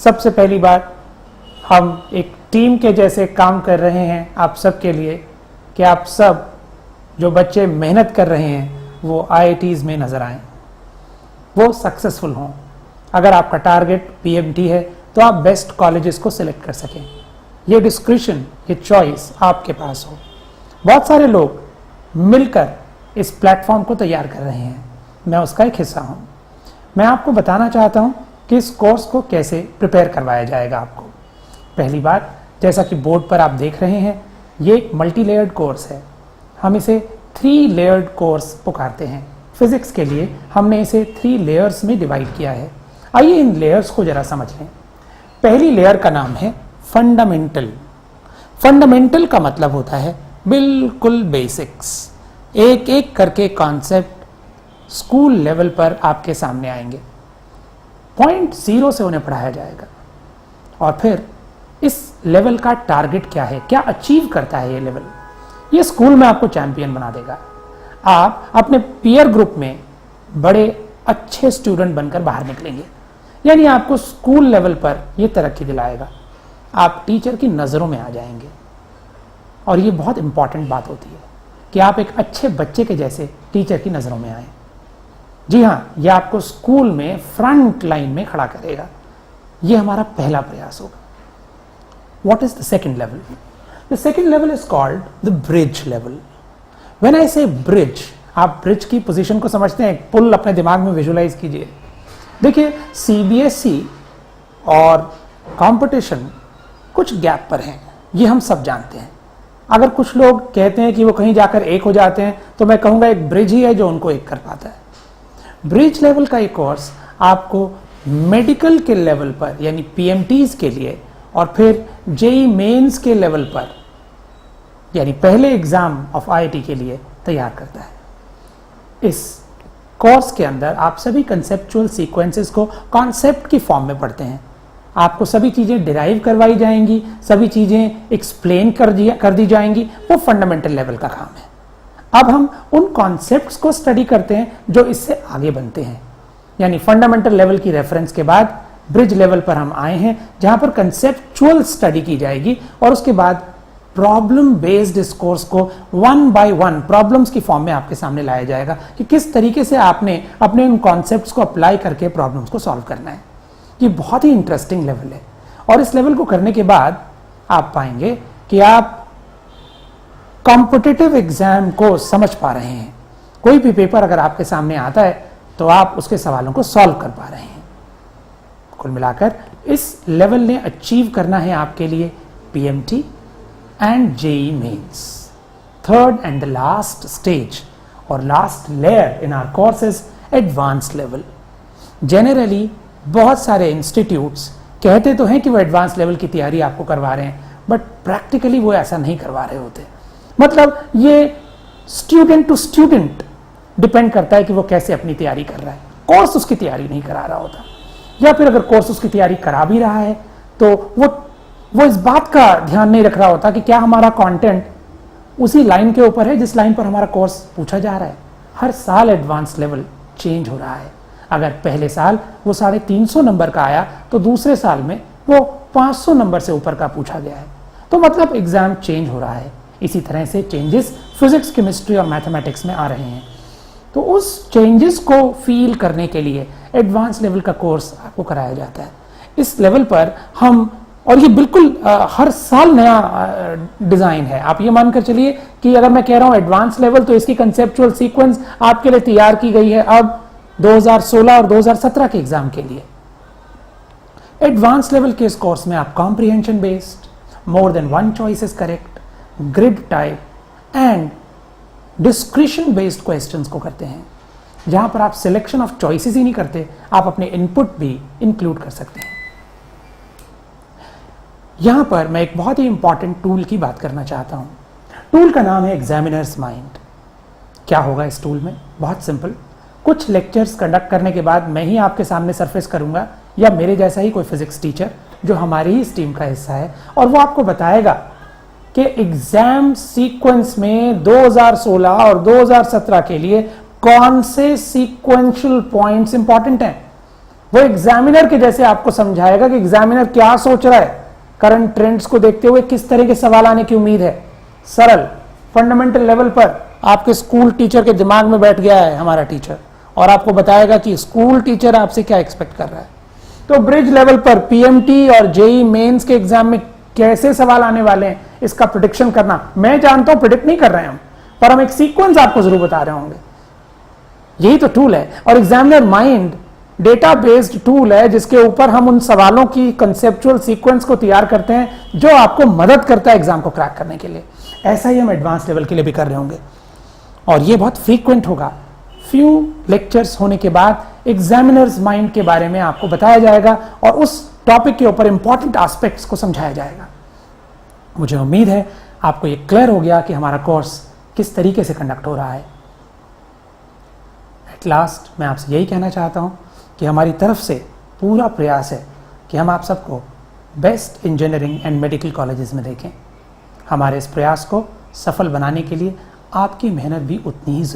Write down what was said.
सबसे पहली बात, हम एक टीम के जैसे काम कर रहे हैं आप सब के लिए कि आप सब जो बच्चे मेहनत कर रहे हैं वो IITs में नज़र आएं, वो सक्सेसफुल हों। अगर आपका टारगेट PMT है तो आप बेस्ट कॉलेजेस को सिलेक्ट कर सकें। ये डिस्क्रिशन, ये चॉइस आपके पास हो। बहुत सारे लोग मिलकर इस प्लेटफॉर्म को तैयार कर रहे हैं, मैं उसका एक हिस्सा हूं। मैं आपको बताना चाहता हूं कि इस कोर्स को कैसे प्रिपेयर करवाया जाएगा आपको। पहली बात, जैसा कि बोर्ड पर आप देख रहे हैं, ये एक मल्टी लेयर्ड कोर्स है। हम इसे 3 लेयर्ड कोर्स पुकारते हैं। फिजिक्स के लिए हमने इसे 3 लेयर्स में डिवाइड किया है। आइए इन लेयर्स को जरा समझ लें। पहली लेयर का नाम है फंडामेंटल। फंडामेंटल का मतलब होता है बिल्कुल बेसिक्स। एक एक करके कॉन्सेप्ट स्कूल लेवल पर आपके सामने आएंगे। पॉइंट 0 से उन्हें पढ़ाया जाएगा। और फिर इस लेवल का टारगेट क्या है, क्या अचीव करता है ये लेवल, ये स्कूल में आपको चैंपियन बना देगा। आप अपने पीयर ग्रुप में बड़े अच्छे स्टूडेंट बनकर बाहर निकलेंगे, यानी आपको स्कूल लेवल पर यह तरक्की दिलाएगा। आप टीचर की नज़रों में आ जाएंगे। और ये बहुत इंपॉर्टेंट बात होती है कि आप एक अच्छे बच्चे के जैसे टीचर की नज़रों में आए। जी हाँ, यह आपको स्कूल में फ्रंट लाइन में खड़ा करेगा। यह हमारा पहला प्रयास होगा। What is the second level? The second level is called the bridge level. When I say bridge, आप ब्रिज की पोजीशन को समझते हैं। एक पुल अपने दिमाग में विजुलाइज कीजिए। देखिए, CBSE और कंपटीशन कुछ गैप पर हैं, ये हम सब जानते हैं। अगर कुछ लोग कहते हैं कि वो कहीं जाकर एक हो जाते हैं, तो मैं कहूँगा एक ब्रिज ही है जो उनको एक कर पाता है। ब्रिज लेवल का एक कोर्स आपको मेडिकल के लेवल पर, यानी PMTs के लिए, और फिर JEE मेंस के लेवल पर, यानी पहले एग्जाम ऑफ IIT के लिए तैयार करता है। इस कोर्स के अंदर आप सभी कंसेप्चुअल सीक्वेंसेस को कॉन्सेप्ट की फॉर्म में पढ़ते हैं। आपको सभी चीज़ें डिराइव करवाई जाएंगी, सभी चीज़ें एक्सप्लेन कर दी जाएंगी। वो फंडामेंटल लेवल का काम है। अब हम उन कॉन्सेप्ट्स को स्टडी करते हैं जो इससे आगे बनते हैं। यानी फंडामेंटल लेवल की रेफरेंस के बाद ब्रिज लेवल पर हम आए हैं, जहां पर कंसेप्चुअल स्टडी की जाएगी और उसके बाद प्रॉब्लम बेस्ड इस कोर्स को 1 by 1 प्रॉब्लम्स की फॉर्म में आपके सामने लाया जाएगा कि किस तरीके से आपने अपने उन कॉन्सेप्ट्स को अप्लाई करके प्रॉब्लम्स को सॉल्व करना है। ये बहुत ही इंटरेस्टिंग लेवल है। और इस लेवल को करने के बाद आप पाएंगे कि आप कॉम्पिटिटिव एग्जाम को समझ पा रहे हैं। कोई भी पेपर अगर आपके सामने आता है तो आप उसके सवालों को सॉल्व कर पा रहे हैं। कुल मिलाकर इस लेवल ने अचीव करना है आपके लिए PMT and JEE mains. Third and the last stage और last layer in our course is advance level. Generally बहुत सारे इंस्टीट्यूट्स कहते तो हैं कि वो एडवांस लेवल की तैयारी आपको करवा रहे हैं, बट प्रैक्टिकली वो ऐसा नहीं करवा रहे होते। मतलब ये स्टूडेंट टू स्टूडेंट डिपेंड करता है कि वो कैसे अपनी तैयारी कर रहा है। कोर्स उसकी तैयारी नहीं करा रहा होता, या फिर अगर कोर्स उसकी तैयारी करा भी रहा है तो वो इस बात का ध्यान नहीं रख रहा होता कि क्या हमारा कंटेंट उसी लाइन के ऊपर है जिस लाइन पर हमारा कोर्स पूछा जा रहा है। हर साल एडवांस लेवल चेंज हो रहा है। अगर पहले साल वो 350 नंबर का आया तो दूसरे साल में वो 500 नंबर से ऊपर का पूछा गया है। तो मतलब एग्जाम चेंज हो रहा है। इसी तरह से चेंजेस फिजिक्स, केमिस्ट्री और मैथमेटिक्स में आ रहे हैं। तो उस चेंजेस को फील करने के लिए एडवांस लेवल का कोर्स आपको कराया जाता है। इस लेवल पर हम, और ये बिल्कुल हर साल नया डिज़ाइन है। आप ये मानकर चलिए कि अगर मैं कह रहा हूँ एडवांस लेवल, तो इसकी कंसेप्चुअल सीक्वेंस आपके लिए तैयार की गई है अब 2016 और 2017 के एग्जाम के लिए। एडवांस लेवल के इस कोर्स में आप comprehension based, more than 1 choice is correct, grid type and discretion based questions को करते हैं, जहां पर आप सिलेक्शन ऑफ चॉइसेस ही नहीं करते, आप अपने इनपुट भी इंक्लूड कर सकते हैं। यहां पर मैं एक बहुत ही इंपॉर्टेंट टूल की बात करना चाहता हूं। टूल का नाम है एग्जामिनर्स माइंड। क्या होगा इस टूल में? बहुत सिंपल। कुछ लेक्चर्स कंडक्ट करने के बाद मैं ही आपके सामने सरफेस करूंगा, या मेरे जैसा ही कोई फिजिक्स टीचर जो हमारी ही इस टीम का हिस्सा है, और वो आपको बताएगा कि एग्जाम सीक्वेंस में 2016 और 2017 के लिए कौन से सीक्वेंशियल पॉइंट्स इंपॉर्टेंट हैं। वो एग्जामिनर के जैसे आपको समझाएगा कि एग्जामिनर क्या सोच रहा है, करंट ट्रेंड्स को देखते हुए किस तरह के सवाल आने की उम्मीद है। सरल फंडामेंटल लेवल पर आपके स्कूल टीचर के दिमाग में बैठ गया है हमारा टीचर, और आपको बताएगा कि स्कूल टीचर आपसे क्या एक्सपेक्ट कर रहा है। तो ब्रिज लेवल पर पीएमटी और जेई मेंस के एग्जाम में कैसे सवाल आने वाले हैं इसका प्रेडिक्शन करना, मैं जानता हूं प्रेडिक्ट नहीं कर रहे हैं हम, पर हम एक सीक्वेंस आपको जरूर बता रहे होंगे। यही तो टूल है। और examiner mind data based tool है जिसके ऊपर हम उन सवालों की कंसेप्चुअल सीक्वेंस को तैयार करते हैं जो आपको मदद करता है एग्जाम को क्रैक करने के लिए। ऐसा ही हम एडवांस लेवल के लिए भी कर रहे होंगे, और ये बहुत फ्रीक्वेंट होगा। फ्यू लेक्चर्स होने के बाद एग्जामिनर्स माइंड के बारे में आपको बताया जाएगा और उस टॉपिक के ऊपर इंपॉर्टेंट एस्पेक्ट्स को समझाया जाएगा। मुझे उम्मीद है आपको ये क्लियर हो गया कि हमारा कोर्स किस तरीके से कंडक्ट हो रहा है। एट लास्ट मैं आपसे यही कहना चाहता हूं कि हमारी तरफ से पूरा प्रयास है कि हम आप सबको best engineering and medical colleges में देखें। हमारे इस प्रयास को सफल बनाने के लिए आपकी मेहनत भी उतनी ही जरूरी